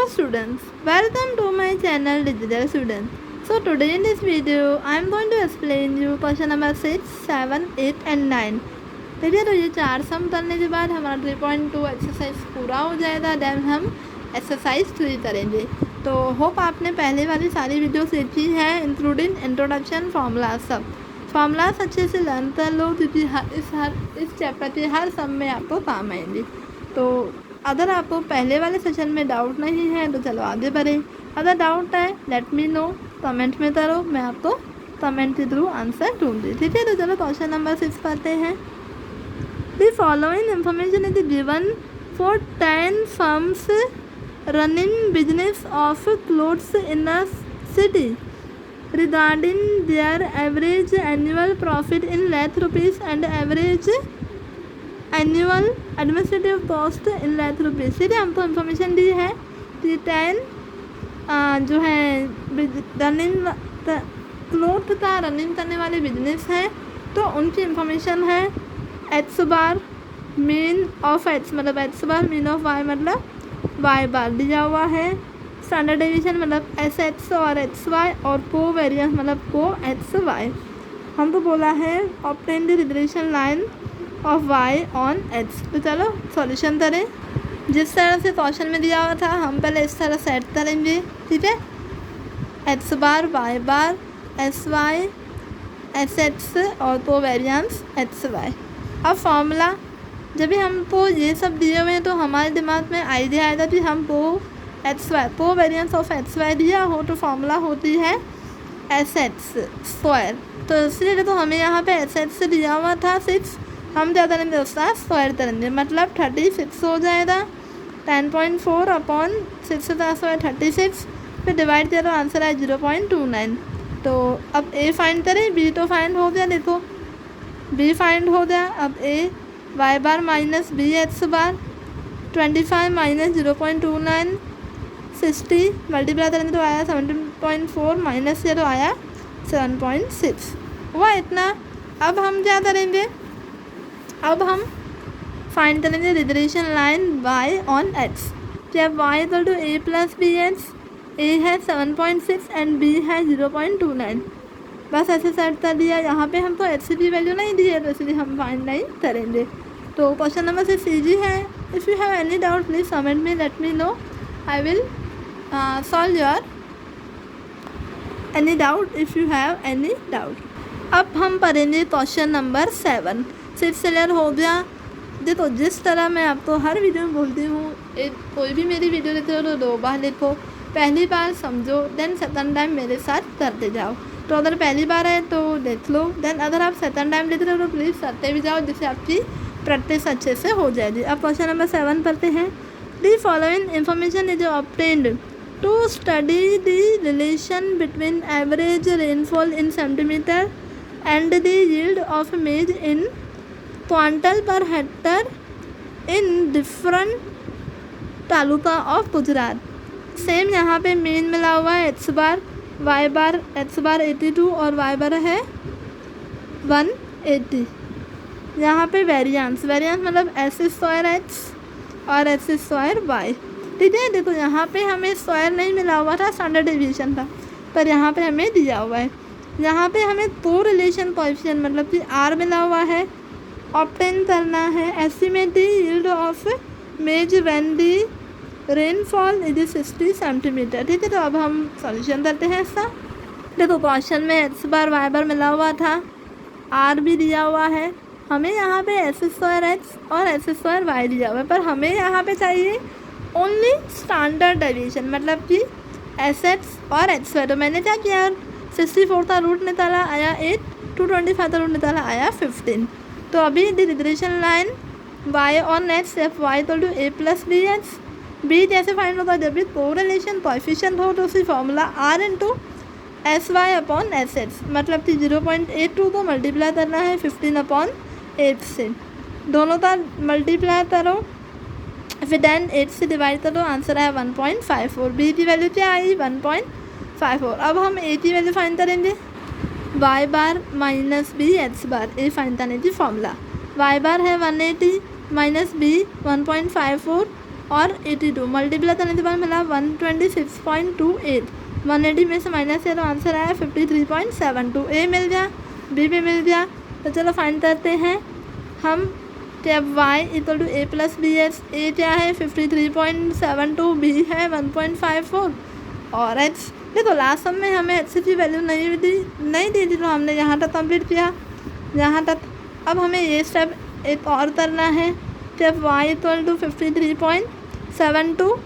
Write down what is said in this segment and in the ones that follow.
Hello students, welcome to my channel Digital Student. So today in this video I am going to explain you question number 6, 7, 8 and 9. देखिए तो ये 4 सम करने के बाद हमारा 3.2 exercise पूरा हो जाएगा, देन हम एक्सरसाइज 3 करेंगे. तो होप आपने पहले वाली सारी वीडियो देखी है इंक्लूडिंग इंट्रोडक्शन फार्मूला सब. फार्मूलास अच्छे से लर्न कर लो क्योंकि इस चैप्टर के हर सम में आपको काम आएंगे. तो अगर आपको पहले वाले सेशन में डाउट नहीं है तो चलो आगे बढ़ें. अगर डाउट है लेट मी नो, कमेंट में करो, मैं आपको कमेंट के थ्रू आंसर ढूंढूंगी. ठीक है, तो चलो क्वेश्चन नंबर 6 पढ़ते हैं. The following information is given for 10 firms running business of clothes in a city regarding their average annual profit in lakh rupees and average annual administrative cost in lakh rupees. ठीक है, हमको information दी है कि 10 जो है running cloth का running करने वाले बिजनेस हैं तो उनकी इन्फॉर्मेशन है. H bar mean of H मतलब H bar mean of Y मतलब वाई बार दिया हुआ है. स्टैंडर्ड डेविएशन मतलब एस एक्स और एच वाई और को वेरिएंस मतलब को एच वाई. हमको बोला है obtain the relation line of y on h. तो चलो सॉल्यूशन करें. जिस तरह से क्वेश्चन में दिया हुआ था हम पहले इस तरह सेट करेंगे. ठीक है, एच बार वाई बार एस वाई एस एक्स और को वेरिएंस एच वाई. अब फॉर्मूला जब भी हमको ये सब दिए हुए हैं तो हमारे दिमाग में आइडिया आएगा कि हमको एच वाई को वेरिएंस ऑफ एच वाई दिया हो तो फॉर्मूला होती है एस एक्स स्क्वायर. तो इसलिए तो हमें यहाँ पे एस एक्स दिया हुआ था 6, हम क्या करेंगे उसका स्क्वायर करेंगे मतलब 36 हो जाएगा. 10.4 अपॉन 6 का स्क्वायर 36, फिर डिवाइड किया तो आंसर है 0.29. तो अब ए फाइंड करें. बी तो फाइंड हो गया, देखो बी फाइंड हो गया. अब ए Y bar minus B H बार 25 माइनस 0.29 60 मल्टीप्लाई करेंगे तो आया 17.4 माइनस से तो आया 7.6 हुआ इतना. अब हम क्या करेंगे, अब हम फाइंड करेंगे relation line y on x. जब y equal to a plus B H, A है 7.6 एंड b है 0.29. बस ऐसे सेट कर दिया. यहाँ पे हमको एच की वैल्यू नहीं दी है तो इसलिए हम फाइंड नहीं करेंगे. तो क्वेश्चन नंबर 6 ईजी है. If you have any doubt please comment में let me know. I will solve your any doubt if you have any doubt. अब हम पढ़ेंगे क्वेश्चन नंबर 7. 6 क्लियर हो गया. देखो जिस तरह मैं आपको हर वीडियो में बोलती हूँ, कोई भी मेरी वीडियो देखते हो तो 2 बार देखो. पहली बार समझो देन सेकंड टाइम मेरे साथ करते जाओ. तो अगर पहली बार है तो देख लो, देन अगर आप सेकंड टाइम देख रहे हो तो प्लीज़ करते भी जाओ जिससे आपकी प्रैक्टिस अच्छे से हो जाएगी. अब क्वेश्चन नंबर 7 पढ़ते हैं. The following information is obtained to study the relation between average rainfall in centimeter and the yield of maize in quintal per hectare in different taluka of Gujarat. Same यहाँ पे मेन मिला हुआ है एच बार y बार. H बार 82 और y bar है 180. यहाँ पे variance मतलब एस स्क्वायर एच और एस स्क्वायर वाई. ठीक है, देखो यहाँ पे हमें स्क्वायर नहीं मिला हुआ था, स्टैंडर्ड डेविएशन था, पर यहाँ पे हमें दिया हुआ है. यहाँ पे हमें को रिलेशन कोएफिशिएंट मतलब कि आर मिला हुआ है, ऑब्टेन करना है. एस्टिमेट द यील्ड ऑफ मेज when the rainfall is 60 centimetre. ठीक है, तो अब हम सॉल्यूशन करते हैं इसका. देखो क्वेश्चन में एच बार वाई बार मिला हुआ था, आर भी दिया हुआ है. हमें यहाँ पे एस स्क्वायर एच और एस स्क्वायर वाई दिया हुआ है, पर हमें यहाँ पे चाहिए ओनली स्टैंडर्ड डेविएशन मतलब कि एस एक्स और एच वाई. तो मैंने क्या किया 64 का रूट निकाला आया 8, 225 का रूट निकाला आया 15. तो अभी the relation line y on h f y equal to a plus B h. B जैसे फाइंड होगा जब भी को रिलेशन कोएफिशिएंट हो तो उसी formula r into s y upon s h मतलब कि 0.82 को मल्टीप्लाई करना है 15 अपॉन 8 से. दोनों का मल्टीप्लाई करो फिर देन 8 से डिवाइड करो, आंसर आया 1.54. बी की वैल्यू क्या आई 1.54. अब हम ए की वैल्यू फाइंड करेंगे. Y bar minus B H बार ए फाइंड करने की फॉर्मूला. वाई बार है 180 माइनस बी 1.54 और 82 मल्टीप्लाई करने के बाद मिला 126.28। 180 में से माइनस किया तो आंसर आया 53.72। ए मिल गया, बी भी मिल गया। तो चलो फाइंड करते हैं हम। जब y equal to a plus B H, a क्या है 53.72, बी है 1.54 और एच। देखो लास्ट सम में हमें एच की वैल्यू नहीं दी थी तो हमने यहाँ तक कंप्लीट किया, यहाँ तक। अब हमें ये स्टेप एक और करना है। जब y इक्वल टू 53.72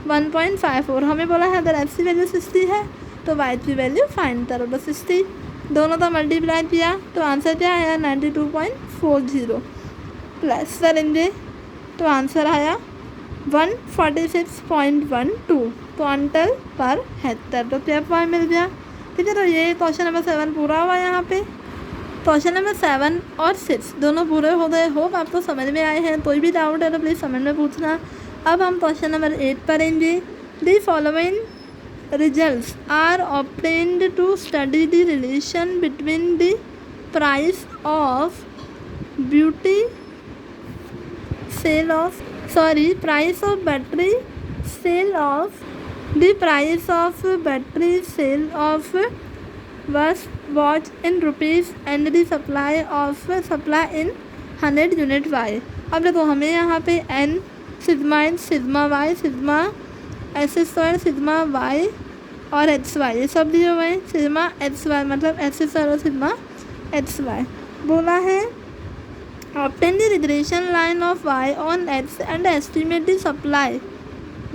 1.54, हमें बोला है अगर एच की वैल्यू 60 है तो y की वैल्यू फाइंड करो। तो 60 दोनों का मल्टीप्लाई किया तो आंसर क्या आया 92.40 प्लस करेंगे तो आंसर आया 146.12 क्वांटल पर हेक्टर। तो स्टेप वाई मिल गया। ठीक है, तो ये क्वेश्चन नंबर 7 पूरा हुआ। यहाँ पे क्वेश्चन नंबर 7 और 6 दोनों पूरे हो गए। होप आपको समझ में आए हैं। कोई भी डाउट है तो प्लीज़ समझ में पूछना। अब हम क्वेश्चन नंबर 8 पढ़ेंगे। The following results are obtained to study the relation between the price of battery sale of battery sale of watch in rupees and the supply in 100 unit y। अब देखो हमें यहाँ पे n sigma n sigma y sigma s square sigma y और H y ये सब दिए हुए हैं। सिग्मा एच वाई मतलब एस स्क्वायर और सिग्मा एच वाई बोला है। Obtain the regression line of y on h and estimate the supply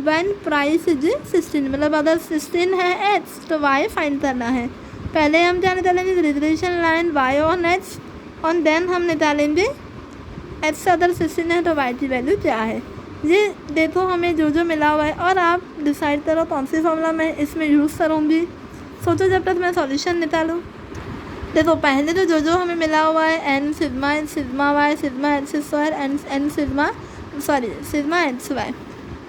when price is 16। मतलब अगर 16 है एच तो वाई फाइंड करना है। पहले हम क्या निकालेंगे regression line y on h और देन हम निकालेंगे एच से अगर 16 है तो वाई की वैल्यू क्या है। ये देखो हमें जो मिला हुआ है और आप डिसाइड करो कौन सी फॉर्मूला मैं इसमें यूज़ करूँगी। सोचो जब तक मैं सॉल्यूशन निकालूँ। देखो पहले तो जो हमें मिला हुआ है n sigma y sigma h square n sigma h y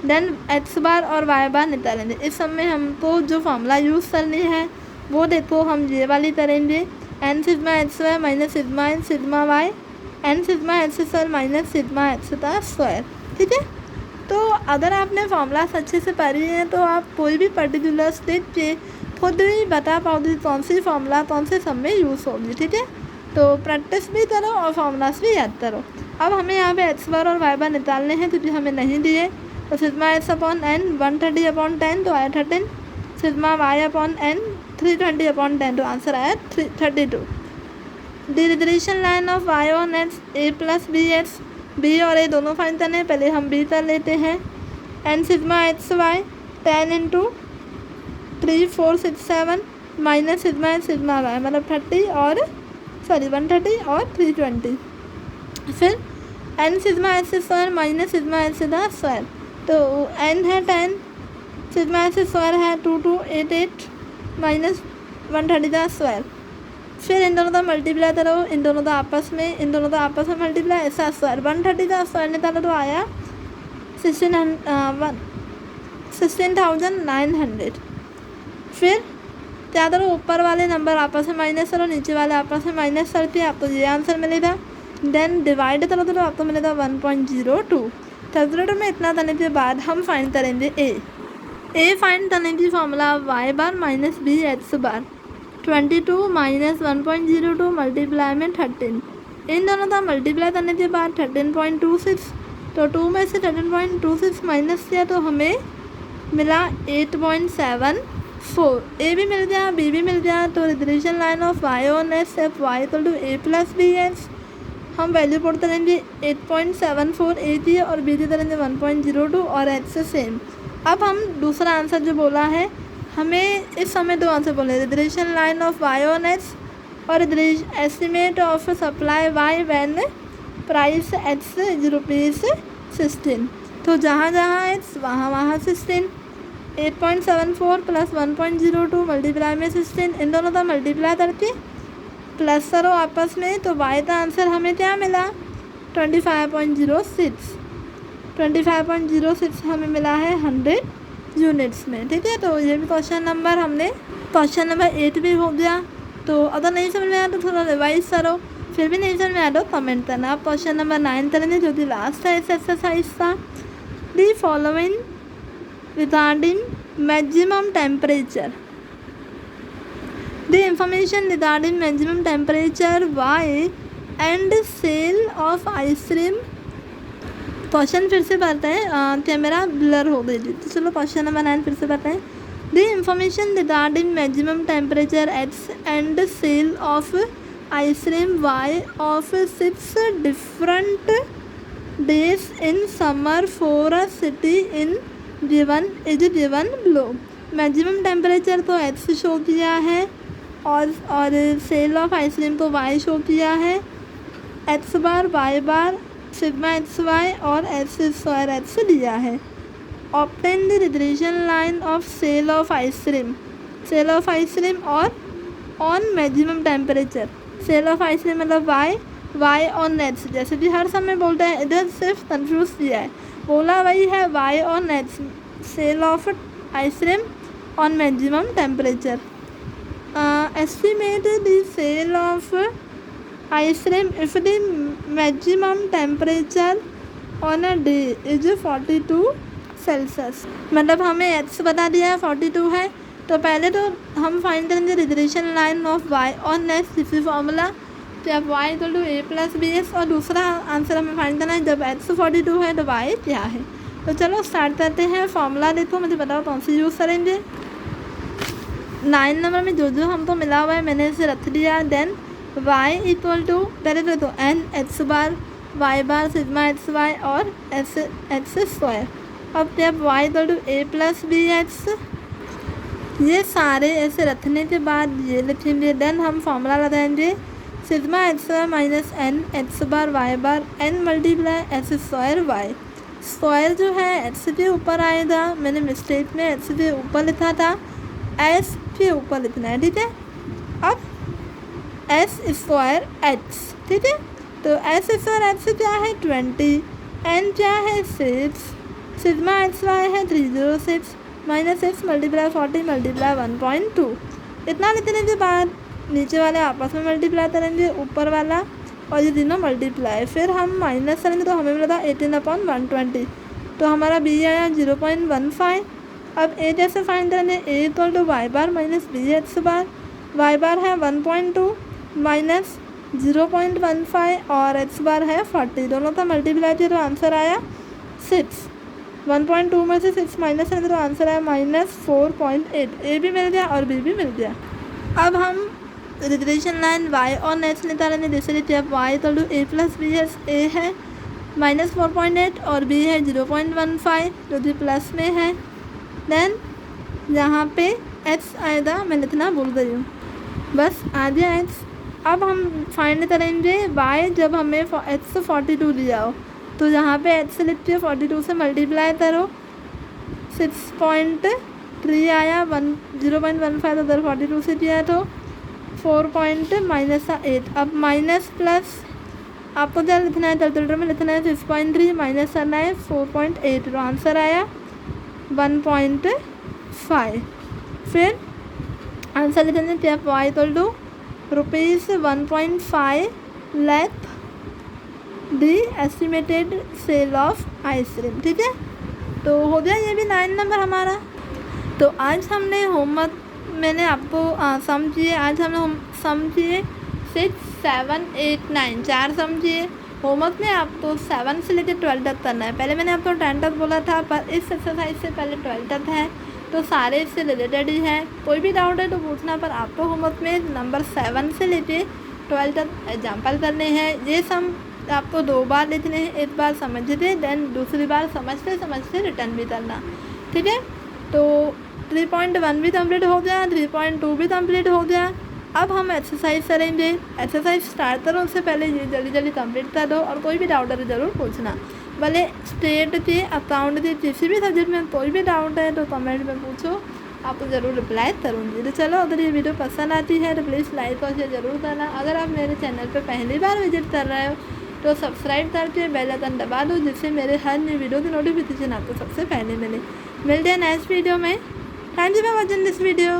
then h bar और वाई बार निकालेंगे। इस सब में हमको जो फॉर्मूला यूज़ करनी है वो देखो हम ये वाली करेंगे। N sigma h y minus sigma n sigma y n sigma h square minus sigma h का स्क्वायर। ठीक है, तो अगर आपने फॉर्मूला अच्छे से पढ़ी है तो आप कोई भी पर्टिकुलर स्टेज पे खुद ही बता पाओगे कौन सी फॉर्मूला कौन से सब में यूज़ होगी। ठीक है, तो प्रैक्टिस भी करो और फॉर्मूलास भी याद करो। अब हमें यहाँ पे एक्स बार और वाई बार निकालने हैं क्योंकि हमें नहीं दिए। तो सिग्मा एच अपॉन एन 130/10 तो आया 13। सिग्मा वाई अपॉन एन 320/10 तो आंसर आया 32। The regression line of y on h a plus B h, b और ए दोनों फाइंड करने हैं। पहले हम बी कर लेते हैं। N sigma h y 10 × 3467 minus sigma h sigma y मतलब 130 और 320। फिर n sigma h square minus sigma h का स्क्वायर तो एन है 10 सिग्मा एच स्क्वायर है 2288 माइनस 130 का स्क्वायर। फिर इन दोनों का मल्टीप्लाई करो, इन दोनों का आपस में मल्टीप्लाई ऐसा स्क्वायर 130 का स्क्वायर निकालो तो आया 16,900। फिर क्या करो ऊपर वाले नंबर आपस में माइनस करो, नीचे वाले आपस में माइनस करके आपको ये आंसर मिलेगा। देन डिवाइड करो तो आपको मिलेगा 1.02। कैलकुलेटर में इतना करने के बाद हम फाइंड करेंगे ए फाइंड करने की formula Y bar minus B H बार 22 माइनस 1.02 मल्टीप्लाई में 13। इन दोनों का मल्टीप्लाई करने के बाद 13.26 तो 2 में से 13.26 माइनस किया तो हमें मिला 8.74। ए भी मिल गया, बी भी मिल गया। तो regression line of y on h f y equal to a plus B h हम वैल्यू पुट करेंगे 8.74 ए की और बी की करेंगे 1.02 और एच से सेम। अब हम दूसरा आंसर जो बोला है हमें इस समय दो आंसर बोले regression line of y on h और estimate of supply y when price h ₹16। तो जहाँ एच वहाँ 16। 8.74 प्लस 1.02 मल्टीप्लाई में 16 इन दोनों का मल्टीप्लाई करके प्लस करो आपस में तो वाई का आंसर हमें क्या मिला 25.06 हमें मिला है 100 यूनिट्स में। ठीक है, तो ये भी क्वेश्चन नंबर 8 भी हो गया। तो अगर नहीं समझ में आया तो थोड़ा रिवाइज करो, फिर भी नहीं समझ में आया तो कमेंट करना। आप क्वेश्चन नंबर 9 करेंगे जो कि लास्ट है इस एक्सरसाइज का। The following regarding maximum temperature. The information regarding maximum temperature y and sale of ice cream. Question फिर से पढ़ते हैं, कैमरा ब्लर हो गई थी, तो चलो क्वेश्चन नंबर 9 फिर से पढ़ते हैं. The information regarding maximum temperature x and sale of ice cream y of 6 different days in summer for a city in given is given below. Maximum temperature तो x शो किया है और sale of ice cream तो y show किया है. x bar y bar sigma x y और x square x दिया है. Obtain the regression line of sale of ice cream. Sale of ice cream और on maximum temperature. Sale of ice cream मतलब y on x, जैसे कि हर समय बोलते हैं, इधर सिर्फ कंफ्यूज किया है, बोला वही है y on x. Sale of ice cream on maximum temperature. Estimate the sale of ice cream if the maximum temperature on a day is 42 Celsius. मतलब हमें x बता दिया है 42 है, तो पहले तो हम फाइंड करेंगे reservation line of y on x. इसी फॉर्मूला जब y equal to a plus b s, और दूसरा आंसर हमें फाइंड करना है जब x 42 है तो y क्या है. तो चलो स्टार्ट करते हैं. फॉर्मूला देखो, मुझे बताओ कौन सी यूज़ करेंगे. 9 नंबर में जो हमको मिला हुआ है मैंने इसे रख दिया. देन y इक्वल टू पहले तो n x bar y bar sigma x y और एक्स स्क्वायर. अब जब y equal to a plus b x, ये सारे ऐसे रखने के बाद ये लिखेंगे. देन हम फॉर्मूला लगाएंगे sigma x y minus n x bar y bar n multiply x square y. Square जो है एक्स के ऊपर आएगा, मैंने मिस्टेक में एक्स के ऊपर लिखा था, एस के ऊपर लिखना है, ठीक है. अब एस स्क्वायर एक्स, ठीक है. तो एस स्क्वायर एक्स क्या है 20, एन क्या है 6, सिग्मा एक्स वाई है 306 माइनस एक्स मल्टीप्लाई 40 मल्टीप्लाई 1.2. इतना लिखने के बाद नीचे वाले आपस में मल्टीप्लाई करेंगे, ऊपर वाला और ये तीनों मल्टीप्लाई. फिर हम माइनस करेंगे तो हमें मिला 18/120, तो हमारा बी आया 0.15. अब ए जैसे फाइंड करेंगे, a equal to y bar minus b x bar. Y bar है 1.2 माइनस 0.15 और एक्स बार है 40, दोनों का मल्टीप्लाई किया तो आंसर आया 6. 1.2 में से 6 माइनस करेंगे तो आंसर आया -4.8. ए भी मिल गया और बी भी मिल गया. अब हम रिजर्वेशन लाइन y और x निकालेंगे. जैसे कि अब y equal to a plus b s, a है -4.8 और b है 0.15 जो कि प्लस में है. देन यहाँ पे x आएगा, मैं लिखना भूल गई हूँ, बस आ गया x. अब हम फाइंड करेंगे y जब हमें x 42 दिया हो, तो यहाँ पे x लिख के 42 से मल्टीप्लाई करो. 6.3 आया, 0.15 तो उधर 42 से दिया तो 4.8. अब माइनस प्लस आपको क्या लिखना है, कैलकुलेटर में लिखना है 6.3 माइनस करना है 4.8, तो आंसर आया 1.5. फिर आंसर लिखेंगे जब y equal to ₹1.5 lakh the estimated sale of ice cream, ठीक है. तो हो गया ये भी 9 नंबर हमारा. तो आज हमने होमवर्क मैंने आपको समझिए, आज हमने समझिए 6, 7, 8, 9 4 समझिए. होमवर्क में आपको 7 से लेकर 12 तक करना है. पहले मैंने आपको 10 तक बोला था, पर इस एक्सरसाइज से पहले 12 तक है, तो सारे इससे रिलेटेड ही हैं. कोई भी डाउट है तो पूछना, पर आपको होमवर्क में नंबर 7 से लेकर 12 तक एग्जाम्पल करने हैं. ये सम आपको 2 बार लिखने हैं, एक बार समझते देन दूसरी बार समझते समझते रिटर्न भी करना, ठीक है. तो 3.1 भी कंप्लीट हो गया, 3.2 भी कंप्लीट हो गया. अब हम एक्सरसाइज करेंगे. एक्सरसाइज स्टार्ट करो उससे पहले ये जल्दी जल्दी कंप्लीट कर दो, और कोई भी डाउट है ज़रूर पूछना. भले स्टेट के अकाउंट के किसी भी सब्जेक्ट में कोई भी डाउट है तो कमेंट में पूछो, आपको ज़रूर रिप्लाई करूँगी. तो चलो, अगर ये वीडियो पसंद आती है तो प्लीज़ लाइक और शेयर ज़रूर करना. अगर आप मेरे चैनल पर पहली बार विजिट कर रहे हो तो सब्सक्राइब करके बेल आइकन दबा दो, जिससे मेरे हर नई वीडियो की नोटिफिकेशन आपको सबसे पहले मिले. मिलते हैं नेक्स्ट वीडियो में. Thank you for watching this video.